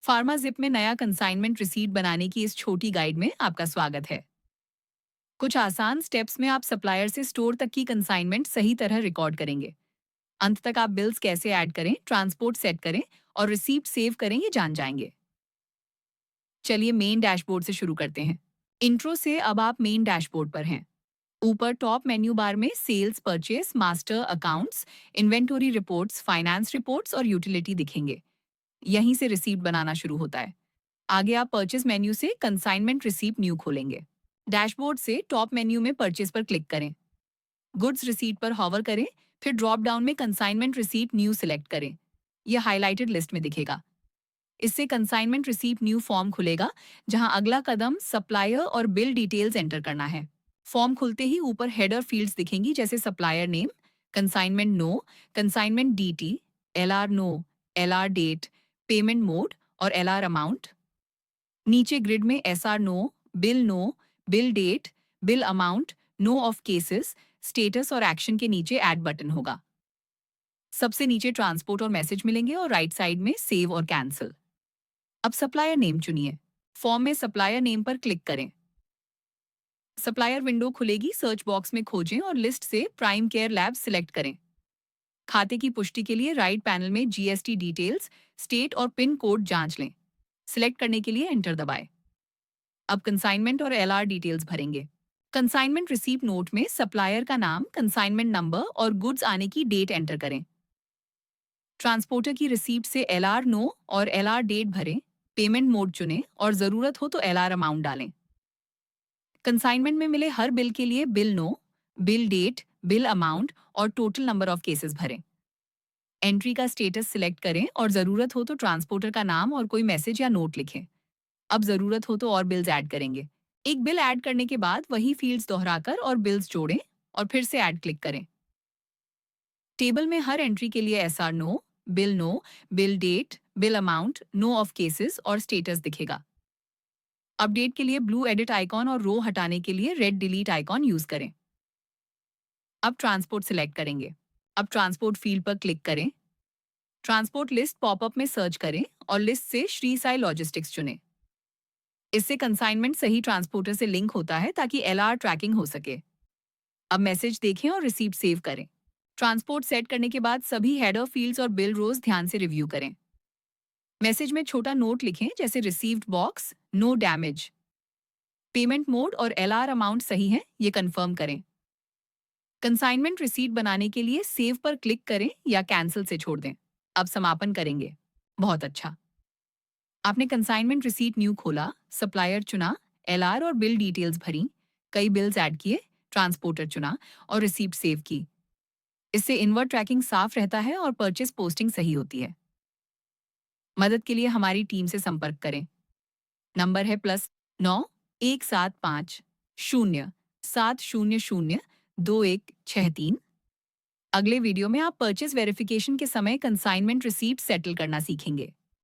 फार्माजिप में नया consignment receipt बनाने की इस छोटी गाइड में आपका स्वागत है। कुछ आसान स्टेप्स में आप सप्लायर से स्टोर तक की कंसाइनमेंट सही तरह रिकॉर्ड करेंगे। अंत तक आप बिल्स कैसे ऐड करें, ट्रांसपोर्ट सेट करें और रिसीप्ट सेव करें, ये जान जाएंगे। चलिए मेन डैशबोर्ड से शुरू करते हैं। इंट्रो से अब आप मेन डैशबोर्ड पर हैं। ऊपर टॉप मेन्यू बार में sales, purchase, master, accounts, inventory reports, finance reports और यूटिलिटी दिखेंगे। यहीं से रिसीप्ट बनाना शुरू होता है। आगे आप परचेस मेन्यू से कंसाइनमेंट रिसीप्ट न्यू खोलेंगे। डैशबोर्ड से टॉप मेन्यू में परचेस पर क्लिक करें। गुड्स रिसीट पर हॉवर करें, फिर ड्रॉप डाउन में कंसाइनमेंट रिसीप्ट न्यू सिलेक्ट करें। यह हाइलाइटेड लिस्ट में दिखेगा। इससे कंसाइनमेंट रिसीप्ट न्यू फॉर्म खुलेगा, जहां अगला कदम सप्लायर और बिल डिटेल्स एंटर करना है। फॉर्म खुलते ही ऊपर हेडर फील्ड्स दिखेंगी, जैसे supplier name, consignment no, consignment DT, LR no, LR date, payment mode और एलआर अमाउंट। नीचे ग्रिड में SR no, bill date, bill amount, no of cases, status और एक्शन के नीचे ऐड बटन होगा। सबसे नीचे ट्रांसपोर्ट और मैसेज मिलेंगे और राइट साइड में सेव और कैंसिल। अब सप्लायर नेम चुनिए। फॉर्म में सप्लायर नेम पर क्लिक करें। सप्लायर विंडो खुलेगी, सर्च बॉक्स में खोजें और लिस्ट से प्राइम केयर लैब्स सिलेक्ट करें। खाते की पुष्टि के लिए राइट पैनल में जीएसटी डिटेल्स, स्टेट और पिन कोड जांच लें। सिलेक्ट करने के लिए एंटर दबाएं। अब कंसाइनमेंट और एलआर डिटेल्स भरेंगे। कंसाइनमेंट रिसीप्ट नोट में सप्लायर का नाम, कंसाइनमेंट नंबर और गुड्स आने की डेट एंटर करें। ट्रांसपोर्टर की रिसीप्ट से एलआर नो और एलआर डेट भरें। पेमेंट मोड चुनें और जरूरत हो तो एलआर अमाउंट डालें। कंसाइनमेंट में मिले हर बिल के लिए bill no, bill date, bill amount और टोटल नंबर ऑफ केसेस भरें। एंट्री का स्टेटस सिलेक्ट करें और जरूरत हो तो ट्रांसपोर्टर का नाम और कोई मैसेज या नोट लिखें। अब जरूरत हो तो और बिल्स ऐड करेंगे। एक बिल ऐड करने के बाद वही फील्ड्स दोहराकर और बिल्स जोड़ें और फिर से ऐड क्लिक करें। टेबल में हर एंट्री के लिए SR no, bill date, bill amount, no of cases और स्टेटस दिखेगा। अपडेट के लिए ब्लू एडिट आइकॉन और रो हटाने के लिए रेड डिलीट आइकॉन यूज करें। अब ट्रांसपोर्ट सिलेक्ट करेंगे। अब ट्रांसपोर्ट फील्ड पर क्लिक करें। ट्रांसपोर्ट लिस्ट पॉपअप में सर्च करें और लिस्ट से श्री साई लॉजिस्टिक्स चुनें। इससे कंसाइनमेंट सही ट्रांसपोर्टर से लिंक होता है, ताकि एलआर ट्रैकिंग हो सके। अब मैसेज देखें और रिसीप्ट सेव करें। ट्रांसपोर्ट सेट करने के बाद सभी हेडर फील्ड्स और बिल रोज ध्यान से रिव्यू करें। मैसेज में छोटा नोट लिखें, जैसे received box, no damage. Payment mode और एलआर अमाउंट सही है, ये कंफर्म करें। कंसाइनमेंट रिसीट बनाने के लिए सेव पर क्लिक करें या कैंसिल से छोड़ दें। अब समापन करेंगे। बहुत अच्छा। आपने कंसाइनमेंट रिसीट न्यू खोला, सप्लायर चुना, एलआर और बिल डिटेल्स भरी, कई बिल्स ऐड किए, ट्रांसपोर्टर चुना और रिसीप्ट सेव की। इससे इनवर्ड ट्रैकिंग साफ रहता है और परचेस पोस्टिंग सही होती है। मदद के लिए हमारी टीम से संपर्क करें। नंबर है +9 175 0 700 2163। अगले वीडियो में आप परचेस वेरिफिकेशन के समय कंसाइनमेंट रिसीट सेटल करना सीखेंगे।